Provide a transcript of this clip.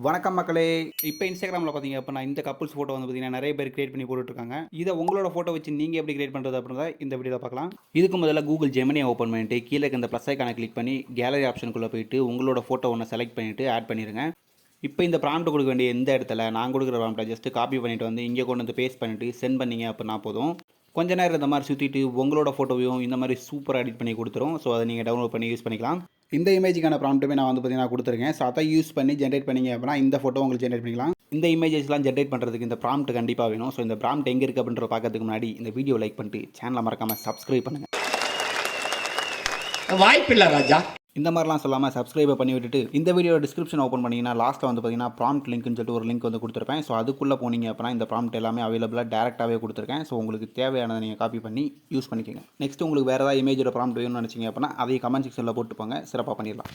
வணக்கம் மக்களே. இப்போ இன்ஸ்டாகிராமில் பார்த்தீங்க அப்படின்னா இந்த கப்புள்ஸ் ஃபோட்டோ வந்து பார்த்தீங்கன்னா நிறைய பேர் கிரியேட் பண்ணி போட்டுட்ருக்காங்க. இதை உங்களோட ஃபோட்டோ வச்சு நீங்கள் எப்படி கிரியேட் பண்ணுறது அப்படின்றத இந்த வீடியோவில் பார்க்கலாம். இதுக்கு முதல்ல கூகுள் ஜெமினி ஓப்பன் பண்ணிட்டு கீழே இருக்க இந்த ப்ளஸ் ஐக்கானை கிளிக் பண்ணி கேலரி ஆப்ஷனுக்குள்ளே போயிட்டு உங்களோட ஃபோட்டோ ஒன்று செலக்ட் பண்ணிவிட்டு ஆட் பண்ணிடுங்க. இப்போ இந்த ப்ராம்ப்ட் கொடுக்க வேண்டிய எந்த இடத்துல நான் கொடுக்குற ப்ராம்ப்டை ஜஸ்ட் காப்பி பண்ணிவிட்டு வந்து இங்கே கொண்டு வந்து பேஸ்ட் பண்ணிவிட்டு சென்ட் பண்ணிங்க அப்படின்னா போதும். கொஞ்ச நேரம் இந்த மாதிரி சுற்றிட்டு உங்களோட ஃபோட்டோவையும் இந்த மாதிரி சூப்பராக எடிட் பண்ணி கொடுத்துரும். ஸோ அதை நீங்கள் டவுன்லோட் பண்ணி யூஸ் பண்ணிக்கலாம். இந்த இமேஜுக்கான ப்ராம்ப்ட்டுமே நான் வந்து பார்த்தீங்கன்னா கொடுத்துருக்கேன். ஸோ அதை யூஸ் பண்ணி ஜென்ரேட் பண்ணிங்க அப்படின்னா இந்த ஃபோட்டோ உங்களுக்கு ஜென்ரேட் பண்ணிக்கலாம். இந்த இமேஜஸ்லாம் ஜென்ரேட் பண்ணுறதுக்கு இந்த ப்ராம்ப்ட் கண்டிப்பாக வேணும். ஸோ இந்த ப்ராம்ப்ட் எங்கே இருக்குது அப்படின்றத பார்க்கறதுக்கு முன்னாடி இந்த வீடியோ லைக் பண்ணிட்டு சேனலை மறக்காமல் சப்ஸ்கிரைப் பண்ணுங்கள். வாய்ப்பில்லை ராஜா. இந்த மாதிரிலாம் சொல்லாமல் சப்ஸ்கிரைபை பண்ணி விட்டுட்டு இந்த வீடியோ டிஸ்கிரிப்ஷன் ஓப்பன் பண்ணிங்கன்னா லாஸ்ட்டில் வந்து பார்த்தீங்கன்னா ப்ராம்ப்ட் லிங்க்னு சொல்லிட்டு ஒரு லிங்க் வந்து கொடுத்துருப்பேன். ஸோ அதுக்குள்ளே போனீங்க அப்படின்னா இந்த ப்ராம்ப்ட் எல்லாமே அவைலபிளாக டேரெக்டாகவே கொடுத்துருக்கேன். ஸோ உங்களுக்கு தேவையானதை நீங்கள் காப்பி பண்ணி யூஸ் பண்ணிக்கோங்க. நெக்ஸ்ட் உங்களுக்கு வேறு ஏதாவது இமேஜோட ப்ராம்ப்ட் வேணும்னு நினச்சிங்க அப்படின்னா அதையும் கமெண்ட் செக்ஷனில் போட்டு போங்க. சிறப்பாக பண்ணிடலாம்.